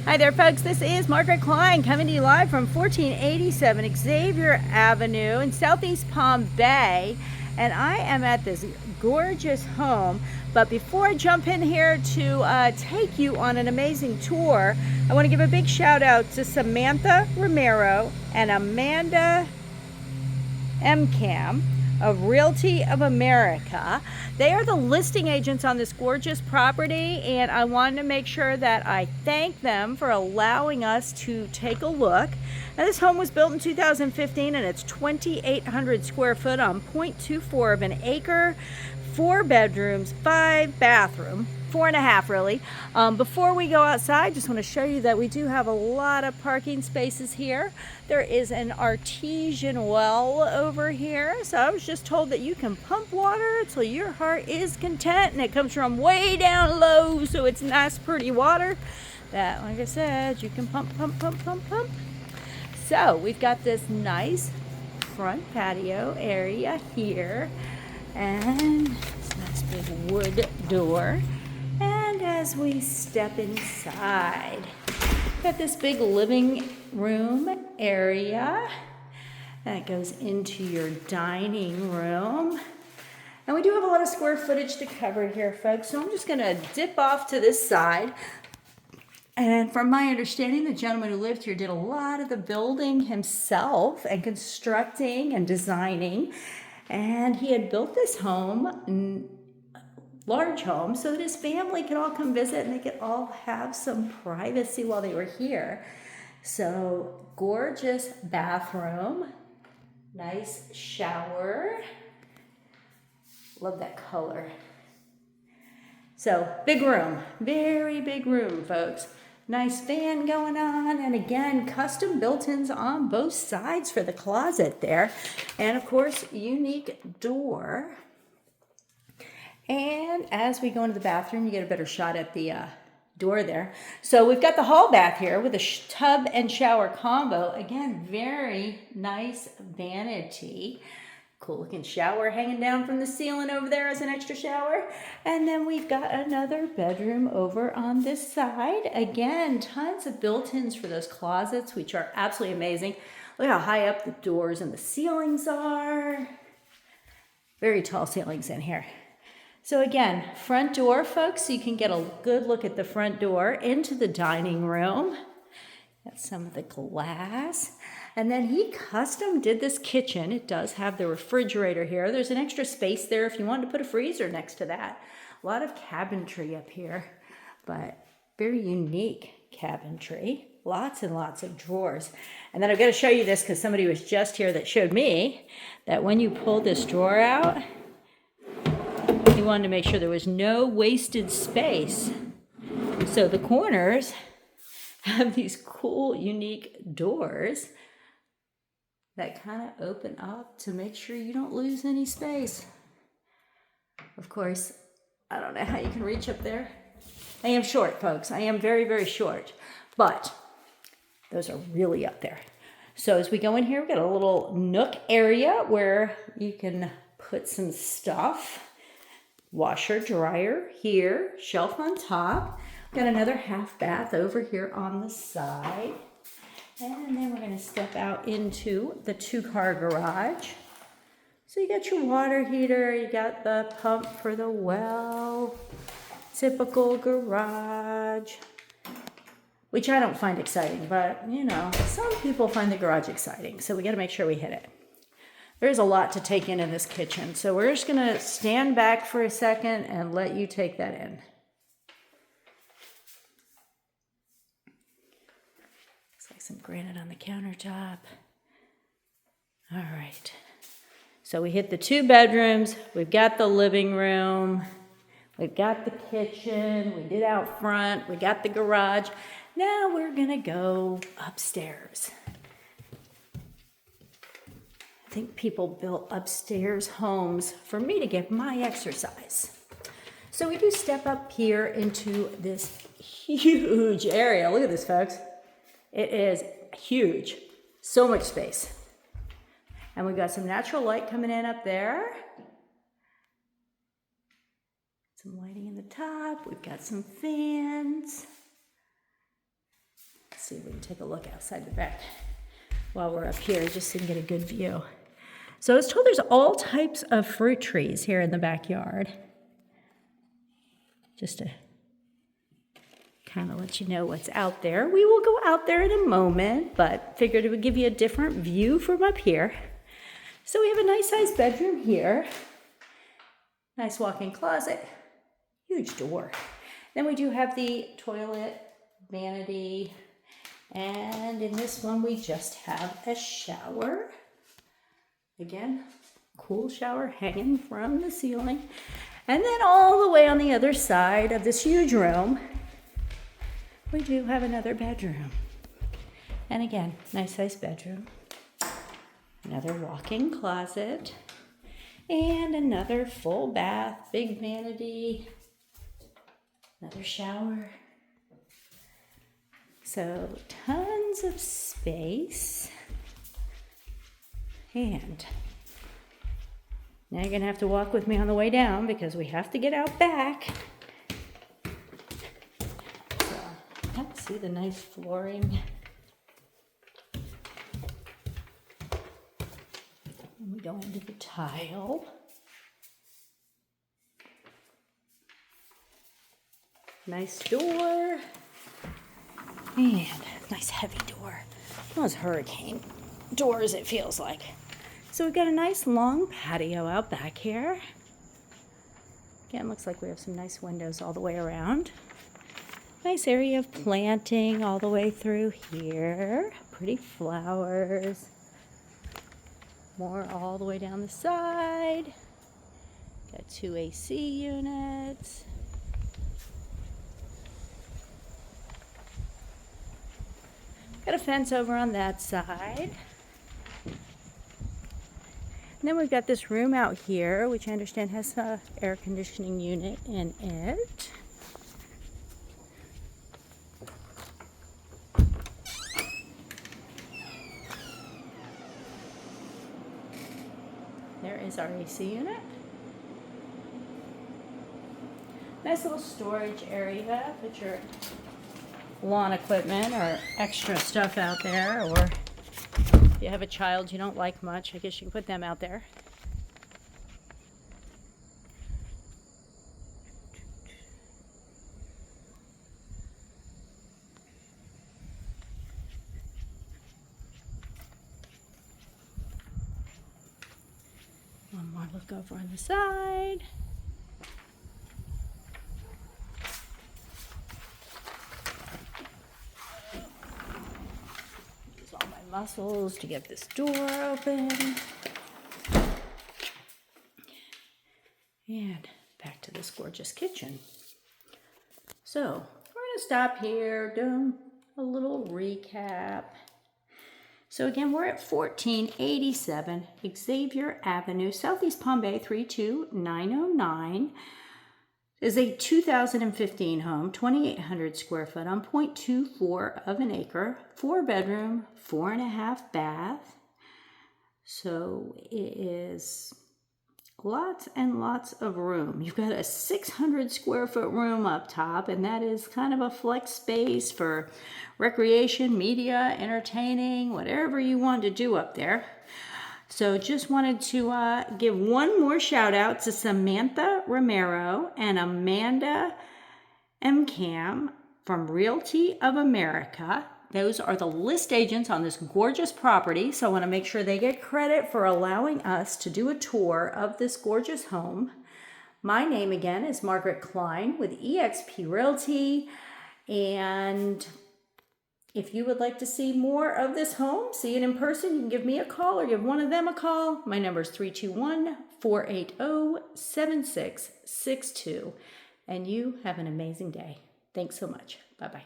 Hi there, folks. This is Margaret Klein coming to you live from 1487 Xavier Avenue in Southeast Palm Bay. And I am at this gorgeous home. But before I jump in here to take you on an amazing tour, I want to give a big shout out to Samantha Romero and Amanda MCAM of Realty of America. They are the listing agents on this gorgeous property, and I wanted to make sure that I thank them for allowing us to take a look. Now, this home was built in 2015 and it's 2,800 square foot on 0.24 of an acre, 4 bedrooms, 5 bathroom. 4.5 really. Before we go outside, just want to show you that we do have a lot of parking spaces here. There is an artesian well over here. So I was just told that you can pump water till your heart is content, and it comes from way down low, so it's nice, pretty water that, like I said, you can pump. So we've got this nice front patio area here, and this nice big wood door. And as we step inside, got this big living room area that goes into your dining room. And we do have a lot of square footage to cover here, folks, so I'm just gonna dip off to this side. And from my understanding, the gentleman who lived here did a lot of the building himself and constructing and designing. And he had built this home, large home, so that his family could all come visit and they could all have some privacy while they were here. So gorgeous bathroom, nice shower. Love that color. So big room, very big room, folks. Nice fan going on, and again, custom built-ins on both sides for the closet there. And of course, unique door. And as we go into the bathroom, you get a better shot at the door there. So we've got the hall bath here with a tub and shower combo. Again, very nice vanity. Cool looking shower hanging down from the ceiling over there as an extra shower. And then we've got another bedroom over on this side. Again, tons of built-ins for those closets, which are absolutely amazing. Look how high up the doors and the ceilings are. Very tall ceilings in here. So again, front door, folks, so you can get a good look at the front door into the dining room. Got some of the glass. And then he custom did this kitchen. It does have the refrigerator here. There's an extra space there if you wanted to put a freezer next to that. A lot of cabinetry up here, but very unique cabinetry. Lots and lots of drawers. And then I've got to show you this because somebody was just here that showed me that when you pull this drawer out, he wanted to make sure there was no wasted space. So the corners have these cool, unique doors that kind of open up to make sure you don't lose any space. Of course, I don't know how you can reach up there. I am short, folks. I am very, very short. But those are really up there. So as we go in here, we've got a little nook area where you can put some stuff. Washer, dryer here, shelf on top. Got another half bath over here on the side. And then we're going to step out into the 2-car garage. So you got your water heater, you got the pump for the well, typical garage, which I don't find exciting, but you know, some people find the garage exciting, so we got to make sure we hit it. There's a lot to take in this kitchen, so we're just gonna stand back for a second and let you take that in. Looks like some granite on the countertop. All right, so we hit the 2 bedrooms, we've got the living room, we've got the kitchen, we did out front, we got the garage. Now we're gonna go upstairs. I think people built upstairs homes for me to get my exercise. So we do step up here into this huge area. Look at this, folks. It is huge. So much space. And we've got some natural light coming in up there. Some lighting in the top. We've got some fans. see if we can take a look outside the back while we're up here, just so you can get a good view. So I was told there's all types of fruit trees here in the backyard. Just to kind of let you know what's out there. We will go out there in a moment, but figured it would give you a different view from up here. So we have a nice sized bedroom here. Nice walk-in closet. Huge door. Then we do have the toilet, vanity, and in this one we just have a shower. Again, cool shower hanging from the ceiling. And then all the way on the other side of this huge room, we do have another bedroom. And again, nice sized bedroom. Another walk-in closet. And another full bath, big vanity. Another shower. So tons of space. And now you're going to have to walk with me on the way down because we have to get out back. So, see the nice flooring. And we go into the tile. Nice door. And nice heavy door. Those hurricane doors, it feels like. So we've got a nice long patio out back here. Again, looks like we have some nice windows all the way around. Nice area of planting all the way through here. Pretty flowers. More all the way down the side. Got 2 AC units. Got a fence over on that side. And then we've got this room out here, which I understand has an air conditioning unit in it. There is our AC unit. Nice little storage area. Put your lawn equipment or extra stuff out there, or if you have a child you don't like much, I guess you can put them out there. One more look over on the side. Muscles to get this door open. And back to this gorgeous kitchen. So we're going to stop here, do a little recap. So again, we're at 1487 Xavier Avenue, Southeast Palm Bay 32909. Is a 2015 home, 2,800 square foot on 0.24 of an acre, 4-bedroom, 4.5 bath. So it is lots and lots of room. You've got a 600 square foot room up top, and that is kind of a flex space for recreation, media, entertaining, whatever you want to do up there. So just wanted to give one more shout out to Samantha Romero and Amanda M. Cam from Realty of America. Those are the list agents on this gorgeous property. So I want to make sure they get credit for allowing us to do a tour of this gorgeous home. My name again is Margaret Klein with eXp Realty. And if you would like to see more of this home, see it in person, you can give me a call or give one of them a call. My number is 321-480-7662. And you have an amazing day. Thanks so much. Bye-bye.